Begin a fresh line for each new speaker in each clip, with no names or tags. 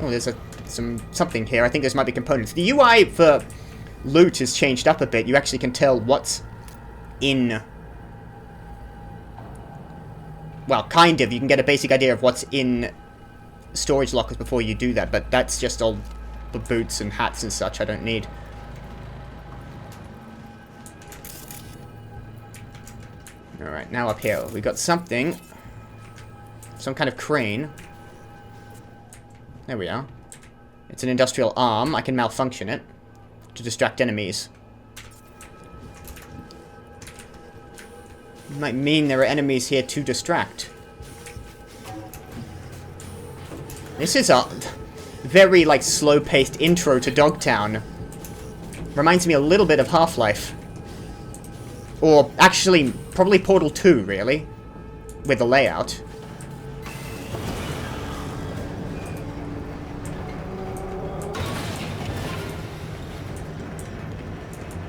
Oh, there's something here. I think this might be components. The UI for loot is changed up a bit. You actually can tell what's in... Well, kind of. You can get a basic idea of what's in storage lockers before you do that, but that's just all the boots and hats and such I don't need. Alright, now up here. We got something. Some kind of crane. There we are. It's an industrial arm. I can malfunction it to distract enemies. Might mean there are enemies here to distract. This is a very, like, slow-paced intro to Dogtown. Reminds me a little bit of Half-Life. Or, actually, probably Portal 2, really. With the layout.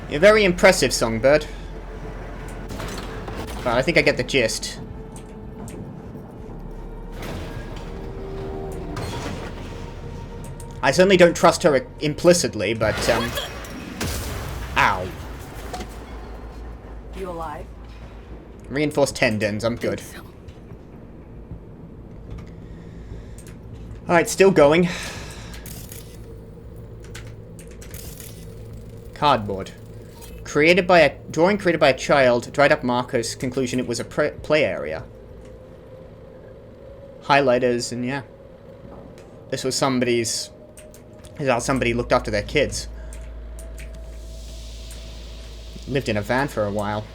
You're very impressive, Songbird. But I think I get the gist. I certainly don't trust her implicitly, but, Ow.
You alive?
Reinforced tendons, I'm good. Alright, still going. Cardboard. Drawing created by a child, dried up markers, conclusion it was a play area. Highlighters, and yeah. This was somebody's... This is how somebody looked after their kids. Lived in a van for a while.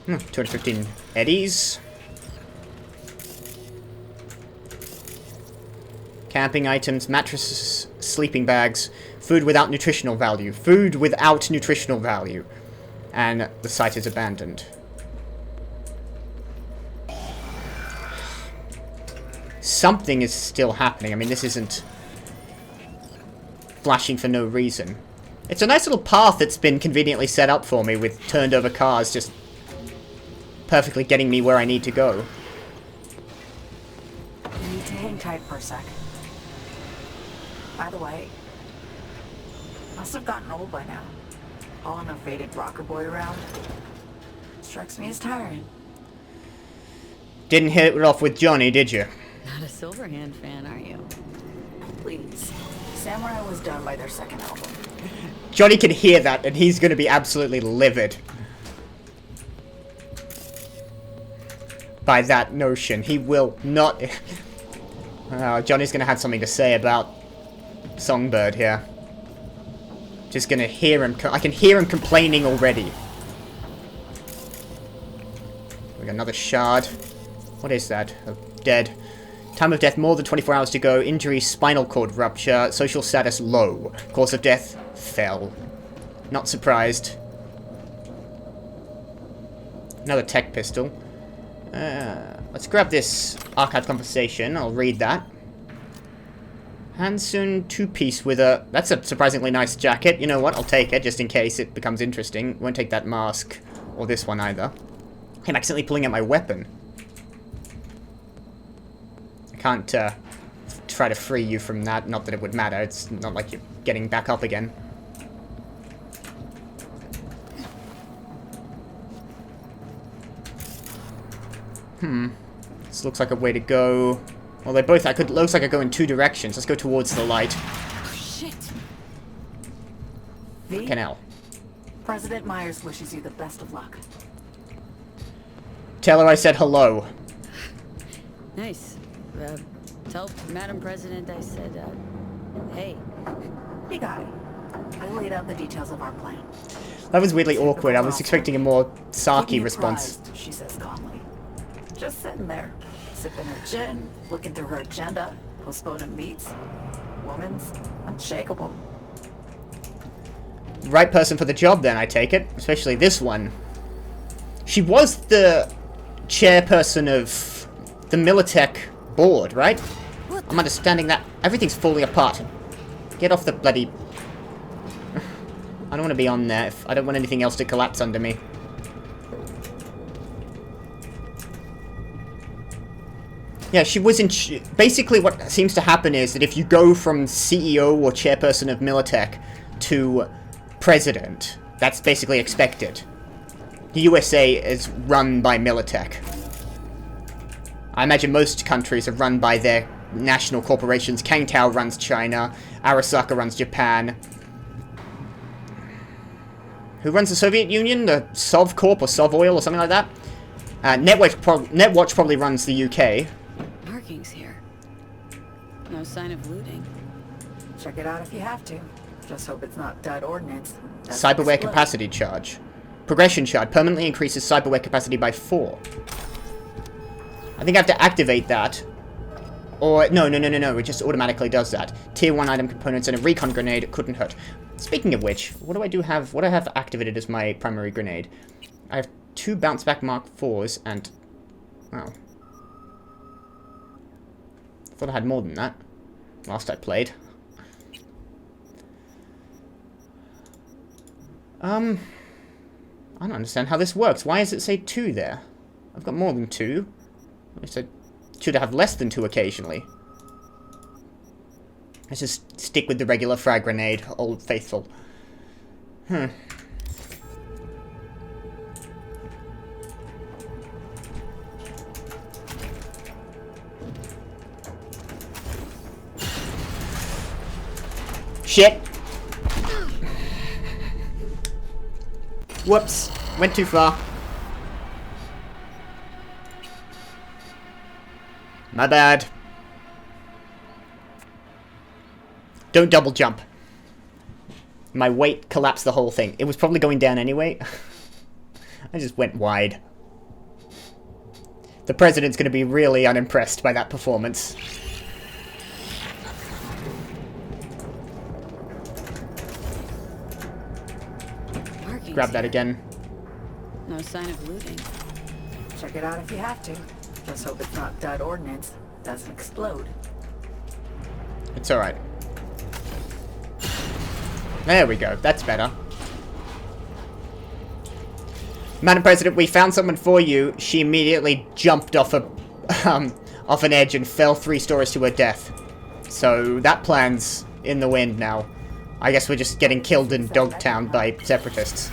215 eddies. Camping items, mattresses, sleeping bags, food without nutritional value. Food without nutritional value. And the site is abandoned. Something is still happening. I mean, this isn't flashing for no reason. It's a nice little path that's been conveniently set up for me with turned over cars just perfectly getting me where I need to go.
You need to hang tight for a sec. By the way, must have gotten old by now. Hauling a faded rocker boy around. Strikes me as tiring.
Didn't hit it off with Johnny, did you?
Not a Silverhand fan, are you?
Please. Samurai was done by their second album.
Johnny can hear that, and he's going to be absolutely livid by that notion. He will not... Johnny's going to have something to say about Songbird here. Just going to hear him... I can hear him complaining already. We got another shard. What is that? Dead. Time of death, more than 24 hours to go. Injury, spinal cord rupture. Social status, low. Cause of death, fell. Not surprised. Another tech pistol. Let's grab this archive conversation. I'll read that. Hansen, two-piece with a... That's a surprisingly nice jacket. You know what? I'll take it, just in case it becomes interesting. Won't take that mask. Or this one, either. I'm accidentally pulling out my weapon. Can't try to free you from that. Not that it would matter. It's not like you're getting back up again. This looks like a way to go. Well, they both... looks like I go in two directions. Let's go towards the light.
Oh, shit.
Fucking hell.
President Myers wishes you the best of luck.
Tell her I said hello.
Nice. Tell Madam President I said, hey.
Hey, guy. I laid out the details of our plan.
That was weirdly awkward. I was expecting a more sarky response.
Prized, she says calmly. Just sitting there, sipping her gin, looking through her agenda, postponing meets. Woman's unshakable.
Right person for the job, then, I take it. Especially this one. She was the chairperson of the Militech board, right? I'm understanding that everything's falling apart. Get off the bloody... I don't want to be on there. I don't want anything else to collapse under me. Yeah, she was in... Basically, what seems to happen is that if you go from CEO or chairperson of Militech to president, that's basically expected. The USA is run by Militech. I imagine most countries are run by their national corporations. Kangtao runs China. Arasaka runs Japan. Who runs the Soviet Union? The Sovcorp or Sovoil or something like that? Netwatch probably runs the UK.
Markings here. No sign of looting.
Check it out if you have to. Just hope it's not dud ordnance.
Cyberware capacity charge. Progression shard permanently increases cyberware capacity by 4. I think I have to activate that. Or, no, it just automatically does that. Tier 1 item components and a recon grenade couldn't hurt. Speaking of which, what do I have activated as my primary grenade? I have 2 bounce back Mark 4s and... Oh. I thought I had more than that. Last I played. I don't understand how this works. Why does it say 2 there? I've got more than 2. I should have less than 2 occasionally. Let's just stick with the regular frag grenade, old faithful. Shit! Whoops. Went too far. My bad. Don't double jump. My weight collapsed the whole thing. It was probably going down anyway. I just went wide. The president's going to be really unimpressed by that performance. Grab that again.
No sign of looting.
Check it out if you have to. Just hope it's not dud ordnance. Doesn't explode.
It's alright. There we go. That's better. Madam President, we found someone for you. She immediately jumped off a off an edge and fell 3 stories to her death. So that plan's in the wind now. I guess we're just getting killed in Dogtown by separatists.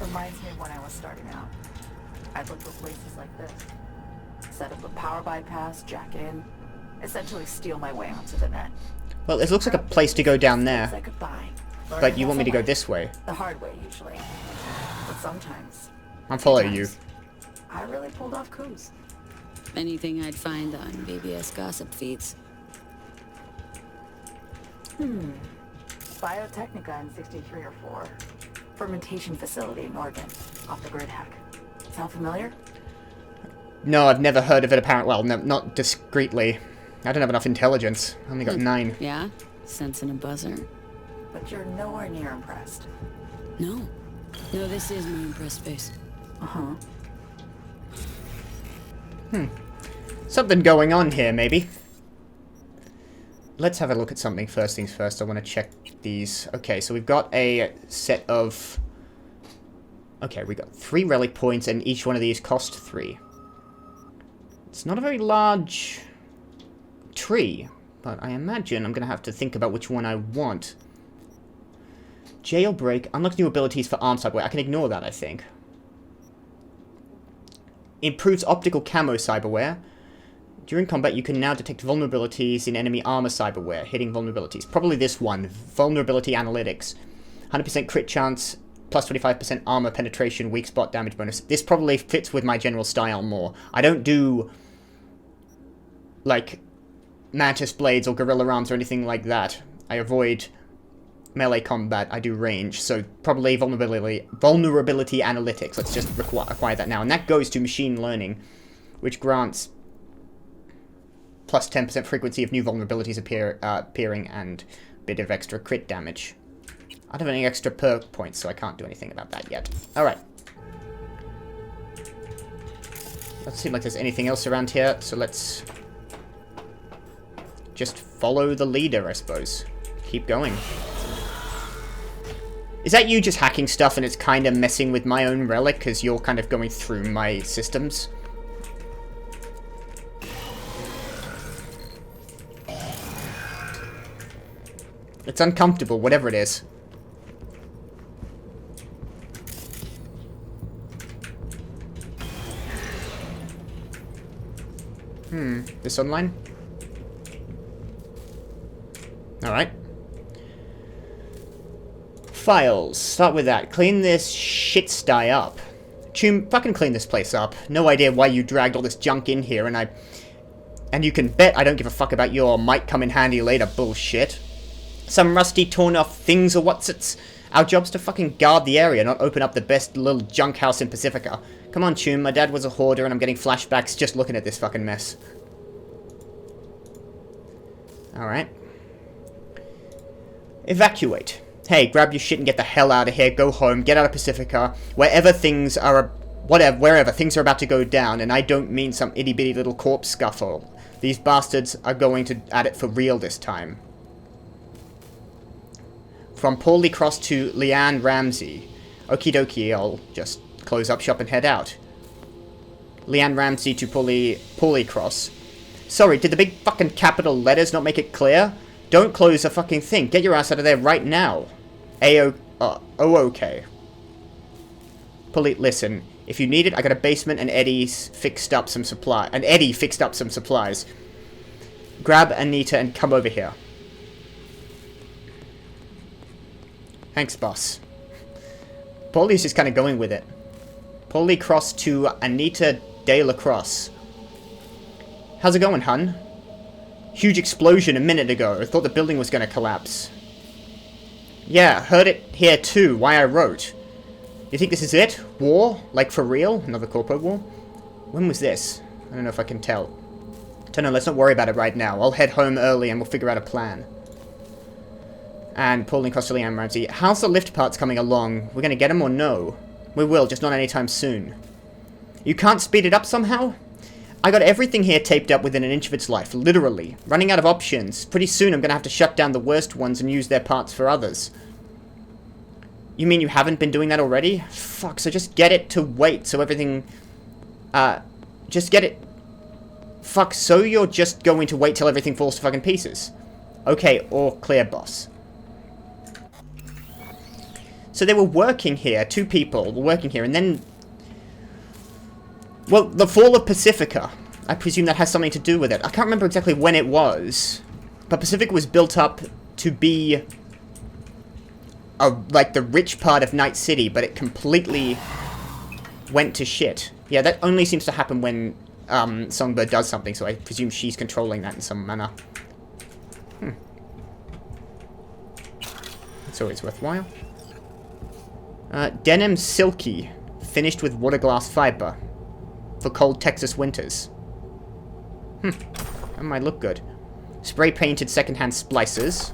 Reminds me of when I was starting out. I'd look for places like this. Set up a power bypass, jack in, essentially steal my way onto the net.
Well, it looks like a place to go down there.
I could buy.
But you want me to go this way?
The hard way, usually. But sometimes.
I'm following you.
I really pulled off coups.
Anything I'd find on BBS gossip feeds.
Biotechnica in 63 or 4. Fermentation facility in Oregon. Off the grid hack. Sound familiar?
No, I've never heard of it apparently. Well, no, not discreetly. I don't have enough intelligence. I only got 9.
Yeah? Sensing a buzzer.
But you're nowhere near impressed.
No. No, this is my impressed face.
Uh-huh.
Something going on here, maybe. Let's have a look at something first things first. I want to check these. Okay, so we've got a set of... Okay, we got 3 relic points, and each one of these cost 3. It's not a very large tree, but I imagine I'm going to have to think about which one I want. Jailbreak. Unlock new abilities for arm cyberware. I can ignore that, I think. Improves optical camo cyberware. During combat, you can now detect vulnerabilities in enemy armor cyberware. Hitting vulnerabilities. Probably this one. Vulnerability analytics. 100% crit chance. Plus 25% armor penetration. Weak spot damage bonus. This probably fits with my general style more. I don't do... like... mantis blades or gorilla arms or anything like that. I avoid melee combat. I do range. So probably vulnerability analytics. Let's just acquire that now. And that goes to machine learning, which grants... plus 10% frequency of new vulnerabilities appearing and a bit of extra crit damage. I don't have any extra perk points, so I can't do anything about that yet. Alright. Doesn't seem like there's anything else around here, so let's just follow the leader, I suppose. Keep going. Is that you just hacking stuff and it's kind of messing with my own relic because you're kind of going through my systems? It's uncomfortable, whatever it is. This online? Alright. Files. Start with that. Clean this shit sty up. Choom, fucking clean this place up. No idea why you dragged all this junk in here, and you can bet I don't give a fuck about your might come in handy later bullshit. Some rusty, torn off things or what's it's. Our job's to fucking guard the area, not open up the best little junk house in Pacifica. Come on, Choom, my dad was a hoarder and I'm getting flashbacks just looking at this fucking mess. Alright. Evacuate. Hey, grab your shit and get the hell out of here, go home, get out of Pacifica, wherever things are, wherever things are about to go down, and I don't mean some itty-bitty little corpse scuffle. These bastards are going to at it for real this time. From Paulie Cross to Leanne Ramsey. Okie dokie, I'll just close up shop and head out. Leanne Ramsey to Paulie Cross. Sorry, did the big fucking capital letters not make it clear? Don't close a fucking thing. Get your ass out of there right now. Okay. Paulie, listen. If you need it, I got a basement and Eddie fixed up some supplies. Grab Anita and come over here. Thanks, boss. Paulie's just kind of going with it. Paulie Cross to Anita De La Crosse. How's it going, hun? Huge explosion a minute ago. I thought the building was going to collapse. Yeah, heard it here too. Why I wrote. You think this is it? War? Like for real? Another corpo war? When was this? I don't know if I can tell. Don't know, let's not worry about it right now. I'll head home early and we'll figure out a plan. And Pauline Costelli and Ramsey. How's the lift parts coming along? We're gonna get them or no? We will, just not anytime soon. You can't speed it up somehow? I got everything here taped up within an inch of its life, literally. Running out of options. Pretty soon I'm gonna have to shut down the worst ones and use their parts for others. You mean you haven't been doing that already? Fuck, so just get it to wait so everything... just get it... Fuck, so you're just going to wait till everything falls to fucking pieces? Okay, all clear, boss. So they were working here, 2 people were working here, and then... Well, the fall of Pacifica. I presume that has something to do with it. I can't remember exactly when it was. But Pacifica was built up to be... like the rich part of Night City, but it completely went to shit. Yeah, that only seems to happen when Songbird does something, so I presume she's controlling that in some manner. It's always worthwhile. Denim Silky, finished with water glass fiber. For cold Texas winters. That might look good. Spray painted secondhand splicers.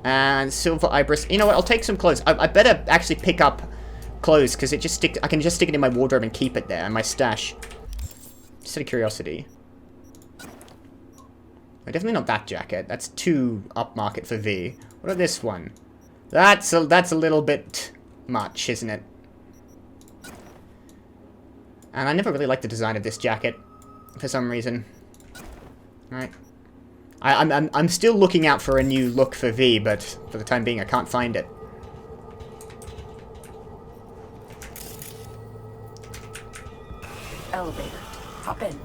And silver ibris. You know what? I'll take some clothes. I better actually pick up clothes because I can just stick it in my wardrobe and keep it there in my stash. Just out of curiosity. Definitely not that jacket. That's too upmarket for V. What about this one? That's a little bit much, isn't it? And I never really liked the design of this jacket for some reason. Alright. I'm still looking out for a new look for V, but for the time being I can't find it.
Elevator. Hop in.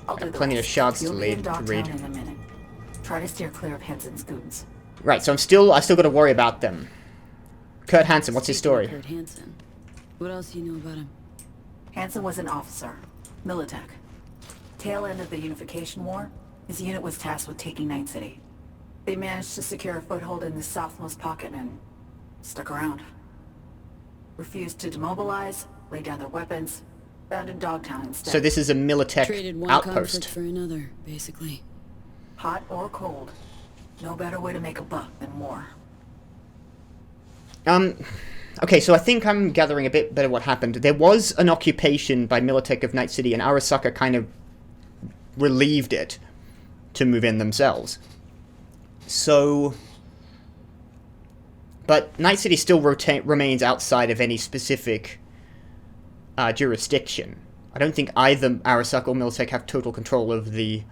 I'll do
Got plenty of shards to
You'll be in
read.
Dogtown in a minute. Try to steer clear of Hansen's goons.
Right, so I still got to worry about them. Kurt Hansen, what's his story?
Kurt Hansen. What else do you know about him?
Hansen was an officer. Militech. Tail end of the Unification War, his unit was tasked with taking Night City. They managed to secure a foothold in the southmost pocket and stuck around. Refused to demobilize, lay down their weapons, founded Dogtown instead.
So this is a Militech
Traded one
outpost.
conflict for another, basically.
Hot or cold. No better way to make a buck than war.
Okay, so I think I'm gathering a bit better what happened. There was an occupation by Militech of Night City, and Arasaka kind of relieved it to move in themselves. So... But Night City still remains outside of any specific jurisdiction. I don't think either Arasaka or Militech have total control of the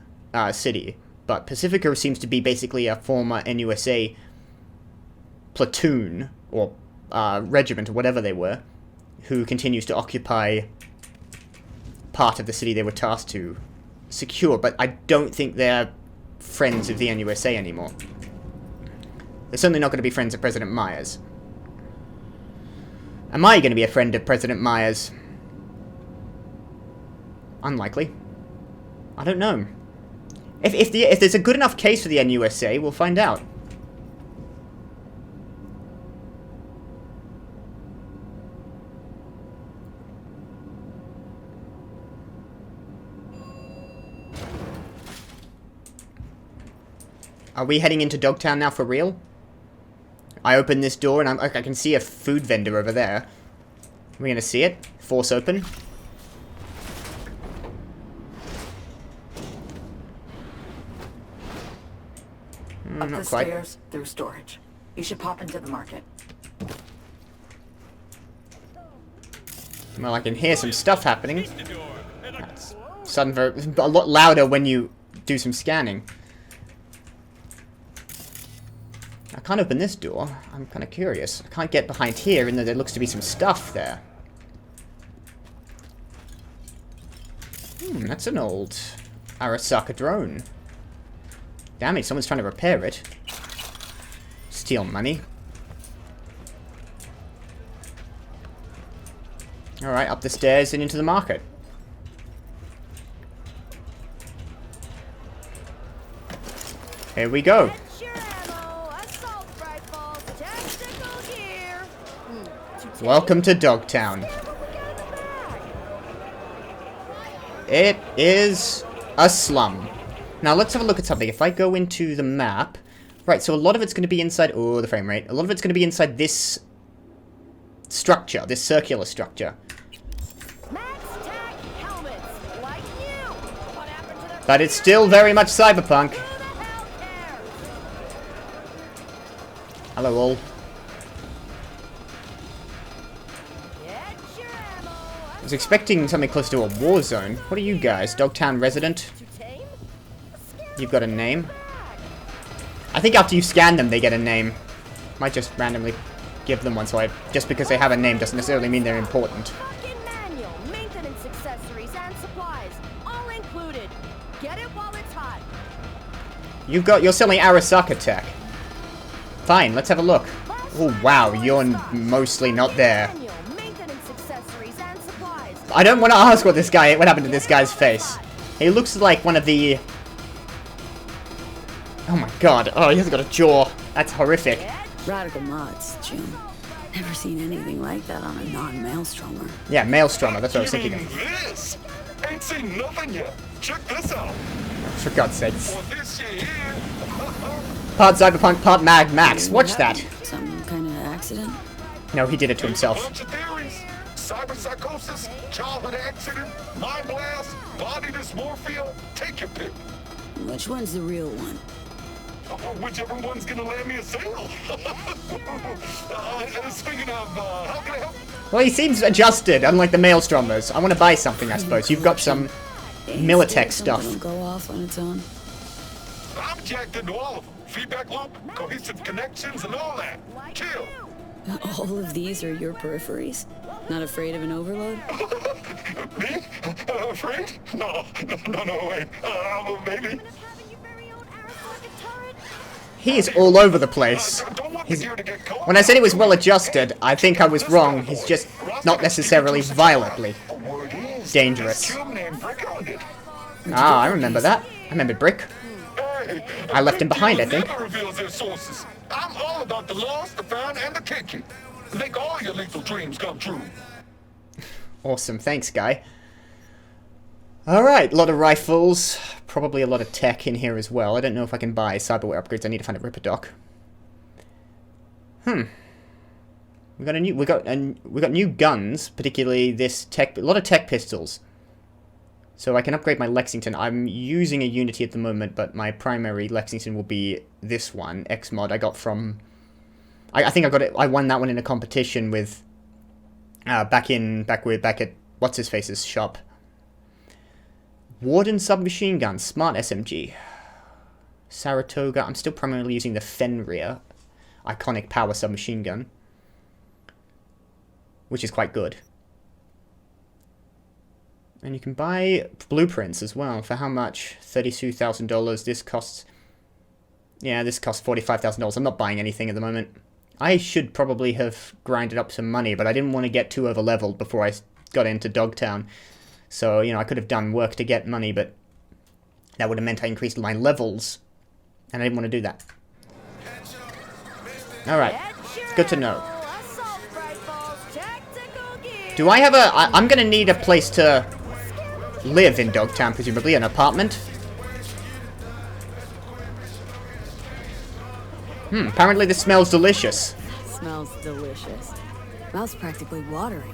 city. But Pacifica seems to be basically a former NUSA platoon, or regiment, or whatever they were, who continues to occupy part of the city they were tasked to secure, but I don't think they're friends of the NUSA anymore. They're certainly not going to be friends of President Myers. Am I going to be a friend of President Myers? Unlikely. I don't know. If there's a good enough case for the NUSA, we'll find out. Are we heading into Dogtown now for real? I open this door and I can see a food vendor over there. Are we gonna see it? Force open.
Up
Not
the
quite.
stairs, through storage. You should pop into the market.
Well, I can hear some stuff happening. That's a lot louder when you do some scanning. I can't open this door. I'm kind of curious. I can't get behind here, even though there looks to be some stuff there. That's an old Arasaka drone. Damn it, someone's trying to repair it. Steal money. Alright, up the stairs and into the market. Here we go. Welcome to Dogtown. It is a slum. Now let's have a look at something. If I go into the map... Right, so a lot of it's going to be inside... Oh, the frame rate. A lot of it's going to be inside this structure, this circular structure. But it's still very much Cyberpunk. Hello all. I was expecting something close to a war zone. What are you guys? Dogtown resident? You've got a name? I think after you scan them, they get a name. Might just randomly give them one, so just because they have a name doesn't necessarily mean they're important.
Manual, maintenance accessories and supplies, all included. Get it while it's hot.
You're selling Arasaka tech. Fine, let's have a look. Oh wow, you're mostly not there. I don't want to ask what happened to this guy's face. He looks like one of the... Oh my god, oh, he hasn't got a jaw. That's horrific.
Radical mods, Jim. Never seen anything like that on a non-maelstromer.
Yeah, maelstromer, that's what I was thinking of.
This? Ain't seen nothing yet. Check this out.
For God's sakes.
For this shit here.
Part Cyberpunk, part Mad Max. Watch that.
Some kind of accident?
No, he did it to himself.
Bunch of theories. Cyberpsychosis, childhood accident, mind blast, body dysmorphia. Take your pick.
Which one's the real one?
Whichever one's gonna land me a sale. Speaking of, how can I help?
Well, he seems adjusted, unlike the maelstromers. I want to buy something, I suppose. You've got some Militech stuff.
Don't go off on its own.
I'm jacked into all of them. Feedback loop, cohesive connections, and all that. Chill.
All of these are your peripheries? Not afraid of an overload?
Me? Afraid? No, wait. Maybe.
He's all over the place. When I said he was well adjusted, I think I was wrong. He's just not necessarily violently dangerous. Ah, I remember that. I remember Brick. I left him behind, I think.
I'm all about the lost, the found, and the kinky. Make all your lethal dreams come true.
Awesome, thanks, guy. Alright, a lot of rifles. Probably a lot of tech in here as well. I don't know if I can buy cyberware upgrades. I need to find a Ripper Doc. We got new guns, particularly this tech, a lot of tech pistols. So I can upgrade my Lexington. I'm using a Unity at the moment, but my primary Lexington will be this one, X-Mod. I got from... I think I got it. I won that one in a competition with... back at what's-his-face's shop. Warden submachine gun, smart SMG. Saratoga. I'm still primarily using the Fenrir. iconic power submachine gun. Which is quite good. And you can buy blueprints as well. For how much? $32,000. This costs... Yeah, this costs $45,000. I'm not buying anything at the moment. I should probably have grinded up some money, but I didn't want to get too over-leveled before I got into Dogtown. So, you know, I could have done work to get money, but that would have meant I increased my levels. And I didn't want to do that. Alright. It's good to know. Do I have a... I'm gonna need a place to live in Dogtown, presumably. An apartment? Apparently this smells delicious.
Smells delicious. Mouth's practically watering.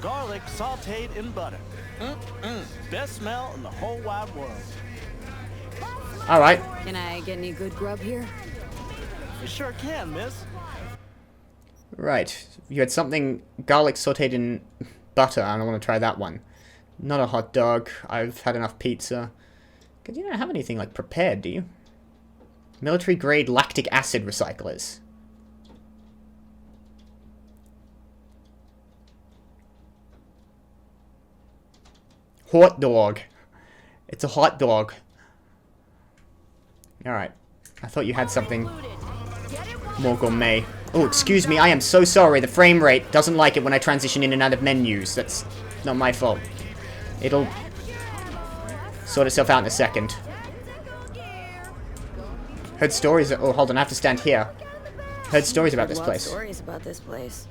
Garlic sauteed in butter. Best smell in the whole wide world.
Alright.
Can I get any good grub here?
You sure can, miss.
Right. You had something garlic sauteed in butter, and I want to try that one. Not a hot dog. I've had enough pizza. Because you don't have anything, like, prepared, do you? Military-grade lactic acid recyclers. Hot dog. It's a hot dog. Alright. I thought you had something more gourmet. Oh, excuse me, I am so sorry. The frame rate doesn't like it when I transition in and out of menus. That's not my fault. It'll sort itself out in a second. Heard stories... Oh, hold on, I have to stand here. Heard stories about this place.
Stories about this place.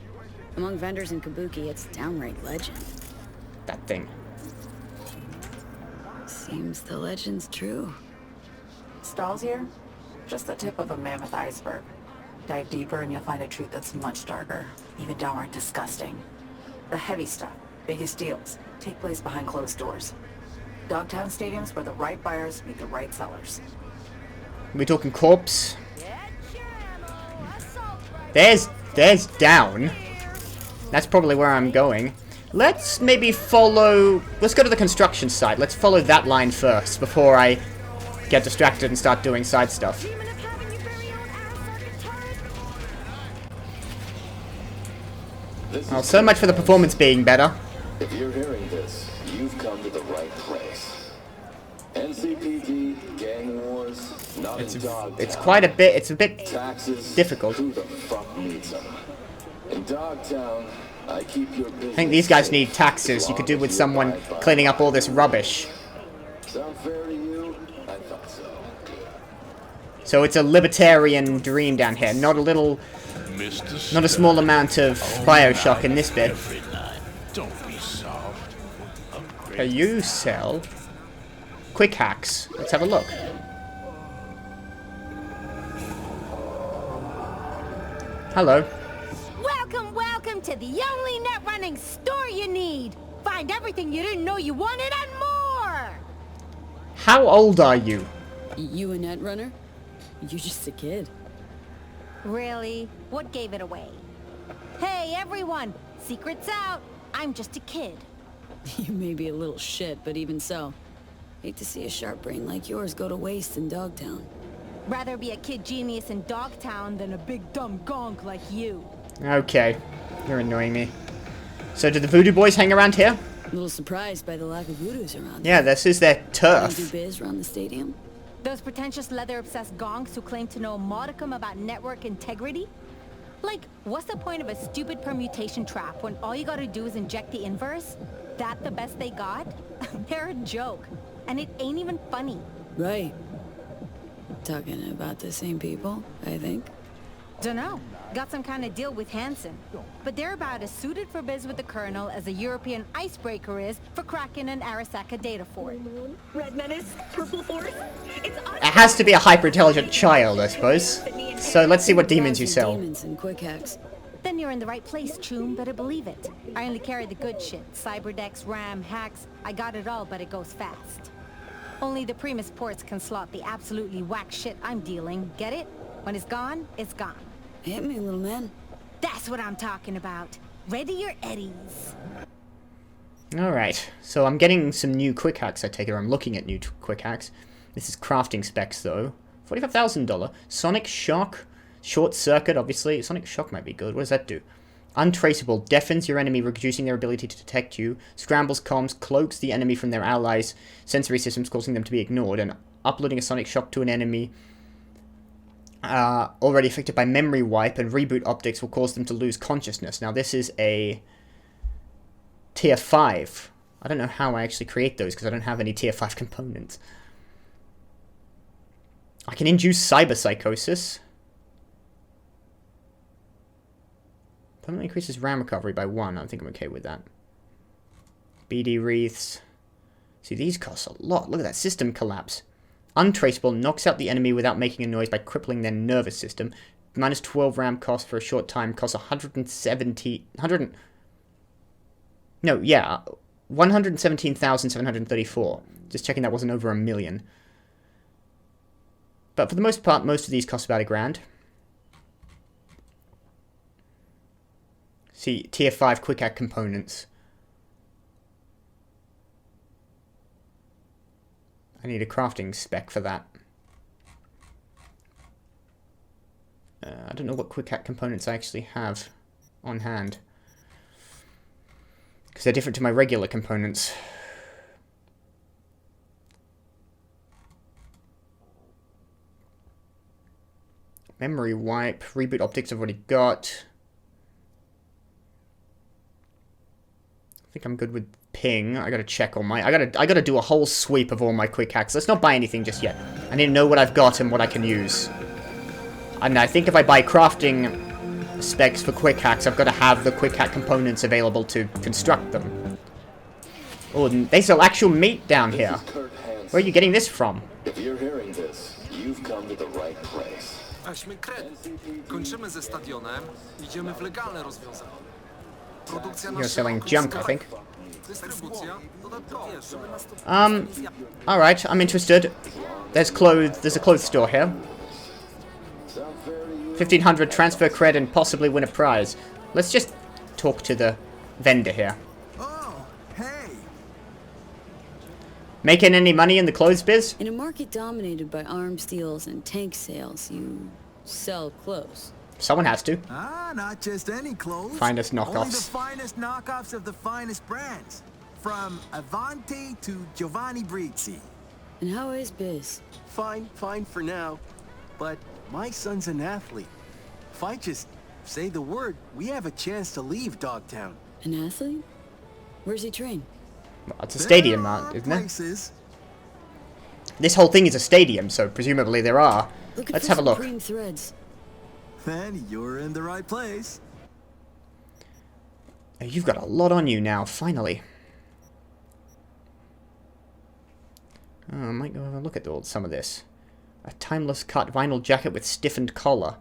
Among vendors in Kabuki, it's downright legend.
That thing.
Seems the legend's true.
Stalls here? Just the tip of a mammoth iceberg. Dive deeper and you'll find a truth that's much darker, even downright disgusting. The heavy stuff, biggest deals, take place behind closed doors. Dogtown stadiums where the right buyers meet the right sellers.
Are we talking corpse? There's down. That's probably where I'm going. Let's maybe follow... Let's go to the construction site. Let's follow that line first before I get distracted and start doing side stuff. Well, so much for the performance being better.
If you're hearing this, you've come to the right place. NCPD, gang wars, not in Dogtown.
It's quite a bit... It's a bit
Taxes,
difficult.
who the fuck needs them? In Dogtown, I keep your business.
I think these guys need taxes. You could do with someone cleaning up all this rubbish.
Sound fair to you? I thought so.
So it's a libertarian dream down here. Not a little... Not a small amount of Bioshock in this bit.
Don't be soft.
Okay, you sell quick hacks. Let's have a look. Hello.
Welcome to the only net running store you need. Find everything you didn't know you wanted and more.
How old are you?
You a net runner? You're just a kid.
Really? What gave it away? Hey, everyone! Secret's out! I'm just a kid.
You may be a little shit, but even so. Hate to see a sharp brain like yours go to waste in Dogtown.
Rather be a kid genius in Dogtown than a big dumb gonk like you.
Okay. You're annoying me. So do the voodoo boys hang around here?
A little surprised by the lack of voodoos around.
Yeah, this is their
Do
turf.
biz around the stadium?
Those pretentious leather-obsessed gonks who claim to know a modicum about network integrity? Like, what's the point of a stupid permutation trap when all you gotta do is inject the inverse? That the best they got? They're a joke. And it ain't even funny.
Right. Talking about the same people, I think.
Dunno. Got some kind of deal with Hansen. But they're about as suited for biz with the Colonel as a European icebreaker is for cracking an Arasaka data fort.
Red Menace, Purple Force. It's
It has to be a hyper-intelligent child, I suppose. So let's see what demons you sell.
Demons and quick hacks.
Then you're in the right place, Choom, better believe it. I only carry the good shit. Cyberdecks, RAM, hacks. I got it all, but it goes fast. Only the Primus ports can slot the absolutely whack shit I'm dealing. Get it? When it's gone, it's gone.
Hit me, little man.
That's what I'm talking about. Ready your eddies.
Alright, so I'm getting some new quick hacks, I take it, or I'm looking at new quick hacks. This is crafting specs, though. $45,000. Sonic Shock. Short circuit, obviously. Sonic shock might be good. What does that do? Untraceable. Deafens your enemy, reducing their ability to detect you. Scrambles comms, cloaks the enemy from their allies' sensory systems, causing them to be ignored. And uploading a sonic shock to an enemy already affected by memory wipe and reboot optics will cause them to lose consciousness. Now, this is a tier 5. I don't know how I actually create those, because I don't have any tier 5 components. I can induce cyberpsychosis. Permanently increases RAM recovery by 1. I think I'm okay with that. BD wreaths. See, these cost a lot. Look at that. System collapse. Untraceable. Knocks out the enemy without making a noise by crippling their nervous system. Minus 12 RAM cost for a short time. Costs 117,734. Just checking that wasn't over 1 million. But for the most part, most of these cost about $1,000. See, tier 5 quick hack components. I need a crafting spec for that. I don't know what quick hack components I actually have on hand, because they're different to my regular components. Memory wipe, reboot optics I've already got. I think I'm good with ping. I gotta check all my... I gotta do a whole sweep of all my quick hacks. Let's not buy anything just yet. I need to know what I've got and what I can use. And I think if I buy crafting specs for quick hacks, I've got to have the quick hack components available to construct them. Oh, they sell actual meat down here. Where are you getting this from?
If you're hearing this, you've come to the right place.
Weźmy kredyt. Kończymy ze stadionem. Idziemy w legalne rozwiązanie. Produkcja
You're selling junk, I think.
Dystrybucja dodatkowo.
Alright, I'm interested. There's a clothes store here. 1,500 transfer cred and possibly win a prize. Let's just talk to the vendor here.
Oh, hey.
Making any money in the clothes biz?
In a market dominated by arms deals and tank sales, you sell clothes.
Someone has to.
Ah, not just any clothes.
Finest knockoffs.
Only the finest knockoffs of the finest brands. From Avanti to Giovanni Brizzi.
And how is biz?
Fine for now. But my son's an athlete. If I just say the word, we have a chance to leave Dogtown.
An athlete? Where's he train?
Well, it's a stadium, isn't it? This whole thing is a stadium, so presumably there are. Let's have a look.
Green threads.
Then you're in the right place.
You've got a lot on you now, finally. Oh, I might go have a look at some of this. A timeless cut vinyl jacket with stiffened collar.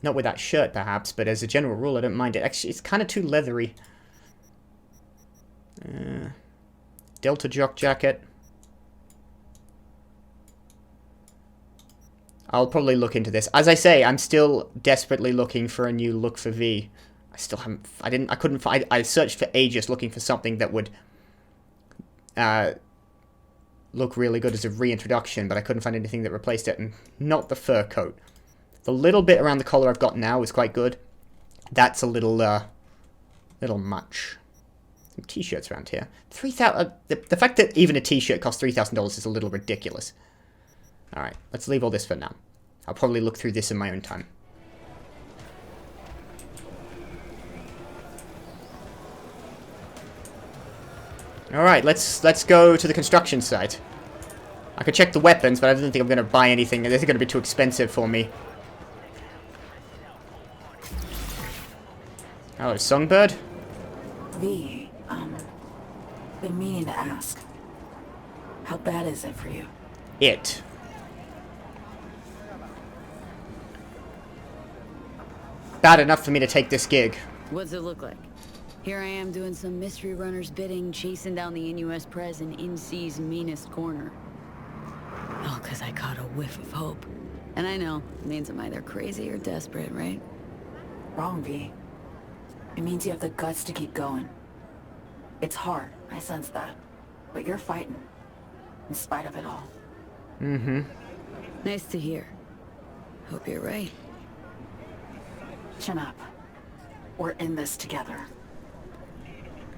Not with that shirt, perhaps, but as a general rule, I don't mind it. Actually, it's kind of too leathery. Delta jock jacket. I'll probably look into this. As I say, I'm still desperately looking for a new look for V. I still haven't... I couldn't find... I searched for ages looking for something that would... look really good as a reintroduction, but I couldn't find anything that replaced it, and not the fur coat. The little bit around the collar I've got now is quite good. That's a little much. Some t-shirts around here. 3,000. The fact that even a t-shirt costs $3,000 is a little ridiculous. All right, let's leave all this for now. I'll probably look through this in my own time. All right, let's go to the construction site. I could check the weapons, but I don't think I'm going to buy anything. They're going to be too expensive for me. Oh, Songbird?
V, been meaning to ask. How bad is it for you?
It. Bad enough for me to take this gig.
What's it look like? Here I am doing some mystery runner's bidding, chasing down the NUS Prez in NC's meanest corner. All because I caught a whiff of hope. And I know, it means I'm either crazy or desperate, right?
Wrong, V. It means you have the guts to keep going. It's hard, I sense that. But you're fighting, in spite of it all.
Mm-hmm. Nice to hear. Hope you're right.
Chin up. We're in this together.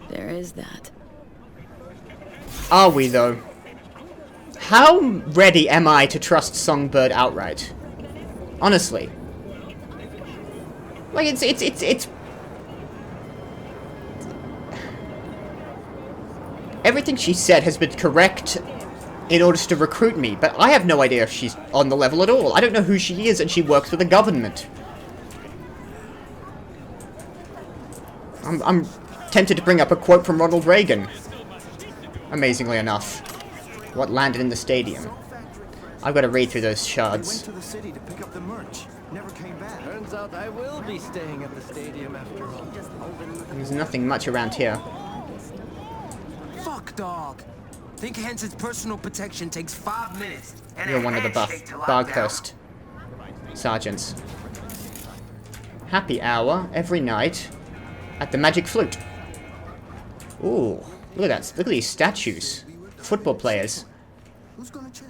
There is that.
Are we, though? How ready am I to trust Songbird outright? Honestly. Like, it's... Everything she said has been correct in order to recruit me, but I have no idea if she's on the level at all. I don't know who she is, and she works for the government. I'm tempted to bring up a quote from Ronald Reagan. Amazingly enough. What landed in the stadium. I've got to read through those shards.
Went to the city to pick up the merch. Never came back.
Turns out I will be staying at the stadium after all.
There's nothing much around here.
Fuck, dog. Think Hansen's personal protection takes 5 minutes.
You're one of the Bug Coast sergeants. Happy hour every night at the Magic Flute. Ooh, look at that! Look at these statues. Football players.
Who's gonna check?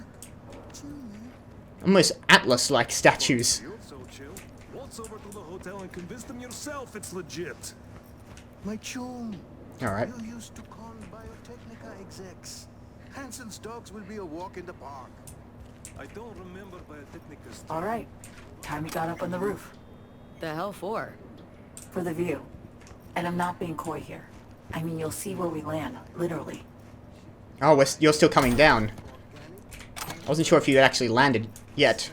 Chill, man.
Almost Atlas-like statues.
So chill. Waltz over to the hotel and convince them yourself it's legit.
My chum.
Alright.
You used to con Biotechnica execs. Hansen's dogs will be a walk in the park.
I don't remember Biotechnica's.
All right. Time you got up on the roof.
The hell for?
For the view. And I'm not being coy here. I mean, you'll see where we land, literally.
Oh, you're still coming down. I wasn't sure if you had actually landed yet.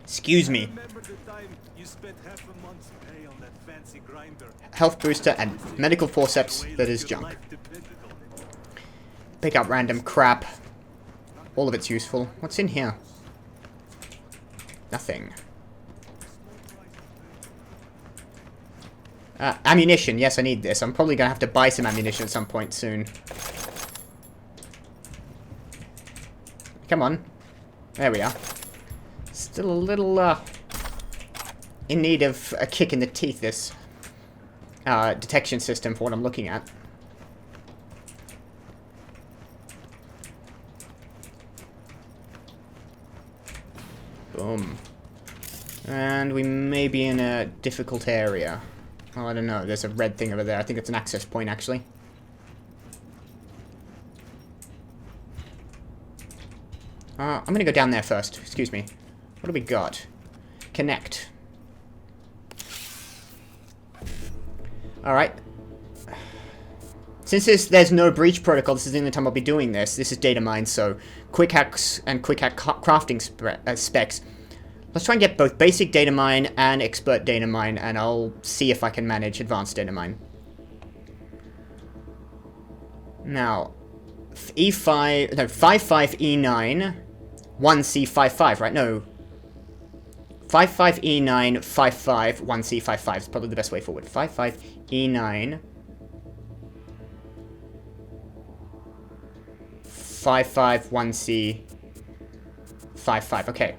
Excuse me.
Remember the time you spent half a month's pay on that fancy grinder?
Health booster and medical forceps that is junk. Pick up random crap. All of it's useful. What's in here? Nothing. Ammunition. Yes, I need this. I'm probably gonna have to buy some ammunition at some point soon. Come on. There we are. Still a little, in need of a kick in the teeth, this, detection system for what I'm looking at. Boom. And we may be in a difficult area. Well, I don't know. There's a red thing over there. I think it's an access point, actually. I'm gonna go down there first. Excuse me. What do we got? Connect. Alright. Since there's no breach protocol, this is the only time I'll be doing this. This is data mine, so quick hacks and quick hack crafting specs. Let's try and get both basic data mine and expert data mine, and I'll see if I can manage advanced data mine. Now, E5, no, 55E9, 1C55, right? No. 55E9, 55, 1C55 is probably the best way forward. 55E9, 55, 1C55, okay.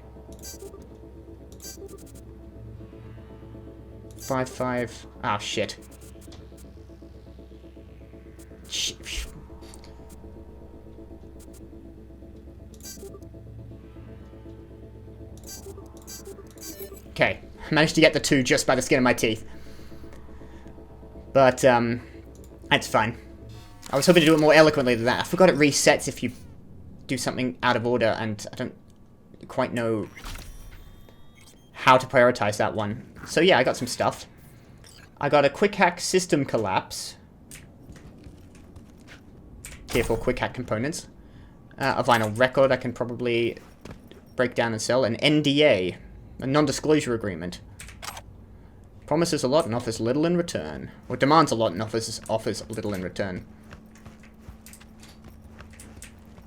55, ah, shit. Okay, managed to get the 2 just by the skin of my teeth. But, that's fine. I was hoping to do it more eloquently than that. I forgot it resets if you do something out of order, and I don't quite know how to prioritize that one. So yeah, I got some stuff. I got a quick hack system collapse. Tier 4 quick hack components. A vinyl record I can probably break down and sell. An NDA. A non-disclosure agreement. Promises a lot and offers little in return. Or demands a lot and offers little in return.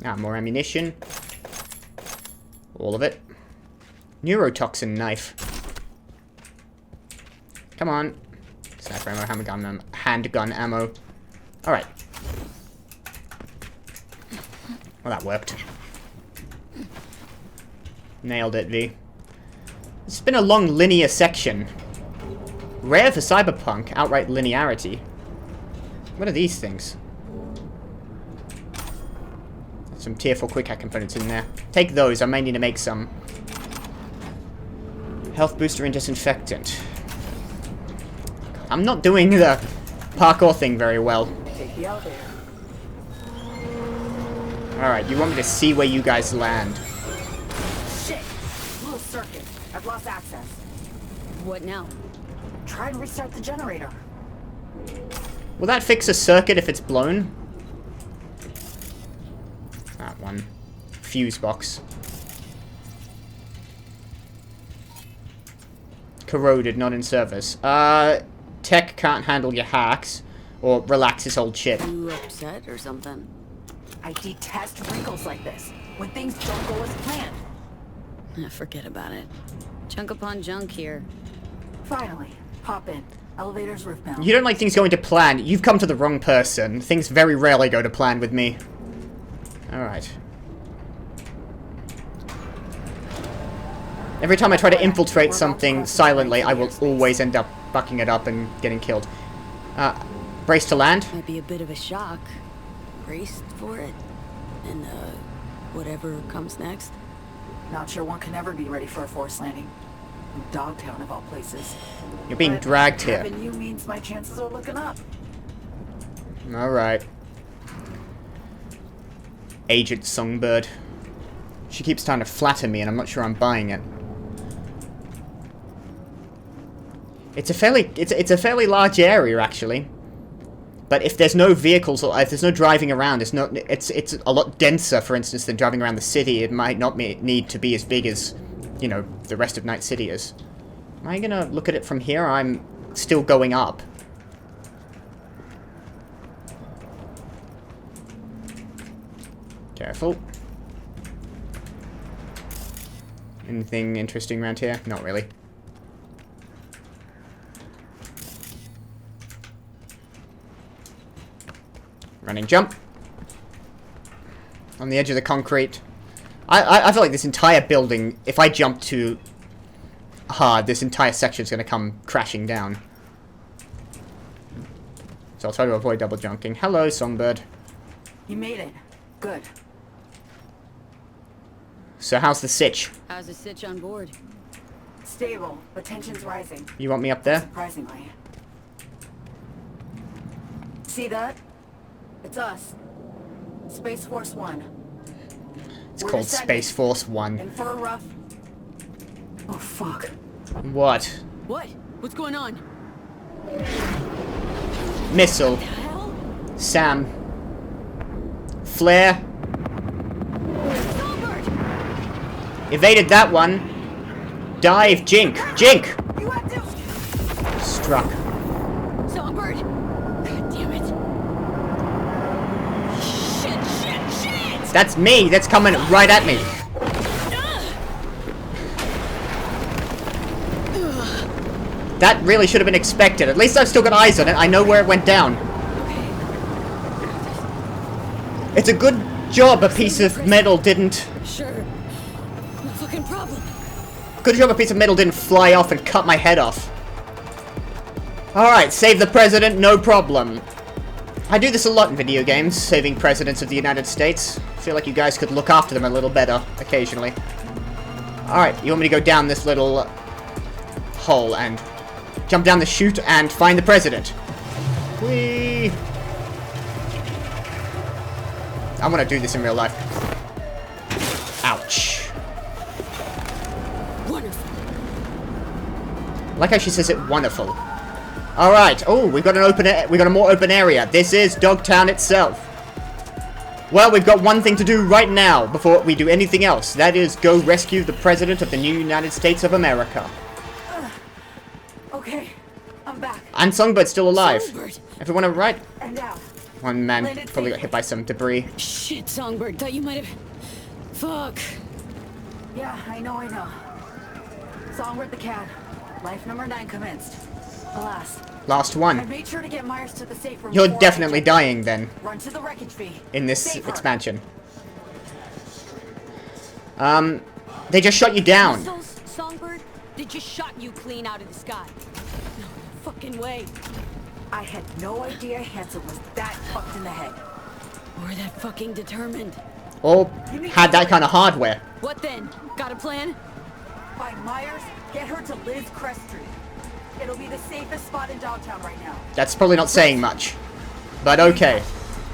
Ah, more ammunition. All of it. Neurotoxin knife. Come on. Sniper ammo, handgun ammo. Alright. Well, that worked. Nailed it, V. It's been a long linear section. Rare for Cyberpunk, outright linearity. What are these things? Some tier 4 quick hack components in there. Take those. I may need to make some. Health booster and disinfectant. I'm not doing the parkour thing very well.
Take the elevator.
Alright, you want me to see where you guys land.
Shit! Little circuit. I've lost access.
What now?
Try and restart the generator.
Will that fix a circuit if it's blown? That one. Fuse box. Corroded, not in service. Tech can't handle your hacks. Or relax his old shit.
You upset or something?
I detest wrinkles like this. When things don't go as planned.
Forget about it. Chunk upon junk here.
Finally. Hop in. Elevator's roof bound.
You don't like things going to plan. You've come to the wrong person. Things very rarely go to plan with me. Alright. Every time I try to infiltrate something silently, I will always end up bucking it up and getting killed. Brace to land.
Might be a bit of a shock. Braced for it. And, whatever comes next.
Not sure one can ever be ready for a forced landing. In Dogtown, of all places.
You're being dragged here.
Having you means my chances are looking up.
Alright. Agent Songbird. She keeps trying to flatter me and I'm not sure I'm buying it. It's a fairly large area actually. But if there's no vehicles or if there's no driving around, it's a lot denser, for instance, than driving around the city. It might not need to be as big as, you know, the rest of Night City is. Am I gonna look at it from here? I'm still going up. Careful. Anything interesting around here? Not really. Running jump. On the edge of the concrete. I feel like this entire building, if I jump too hard, this entire section is going to come crashing down. So I'll try to avoid double jumping. Hello, Songbird.
You made it. Good.
So how's the sitch?
How's the sitch on board?
Stable, but tension's rising.
You want me up there?
Surprisingly. See that? It's us. Space Force 1.
It's called Space Force 1.
And for a rough... Oh, fuck.
What?
What? What's going on?
Missile.
What the hell?
Sam. Flare.
Songbird!
Evaded that one. Dive. Jink. Jink!
You have to...
Struck.
Songbird! God damn it. Shit!
That's me! That's coming right at me! That really should have been expected. At least I've still got eyes on it. I know where it went down. It's a good job a piece of metal didn't...
Sure. No fucking problem.
Good job a piece of metal didn't fly off and cut my head off. Alright, save the president, no problem. I do this a lot in video games, saving presidents of the United States. I feel like you guys could look after them a little better, occasionally. Alright, you want me to go down this little hole and jump down the chute and find the president. Whee! I'm gonna do this in real life. Ouch.
Wonderful.
Like how she says it, wonderful. Alright, oh, we've got a more open area. This is Dogtown itself. Well, we've got one thing to do right now before we do anything else. That is go rescue the President of the new United States of America.
Okay, I'm back.
And Songbird's still alive.
Songbird.
Everyone alright?
And out.
One man probably got hit by some debris.
Shit, Songbird. Thought you might have... Fuck.
Yeah, I know. Songbird the cat. Life number 9 commenced. Alas.
Last
I
one.
made sure to get Myers to the safe room.
You're
before
definitely
I checked.
dying then.
Run to the wreckage fee.
In this
Save her.
expansion. They just shot you down.
Missiles, Songbird? They just shot you clean out of the sky. No fucking way.
I had no idea Hansen was that fucked in the head.
Or that fucking determined.
Or had that kind of hardware.
What then? Got a plan?
Find Myers, get her to Liz Crest Street. It'll be the safest spot in Dogtown right now.
That's probably not saying much. But okay.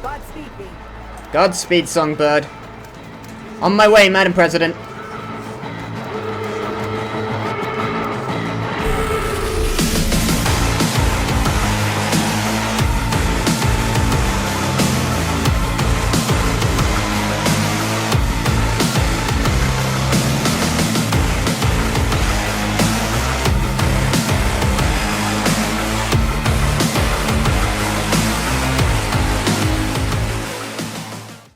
Godspeed, V.
Godspeed, Songbird. On my way, Madam President.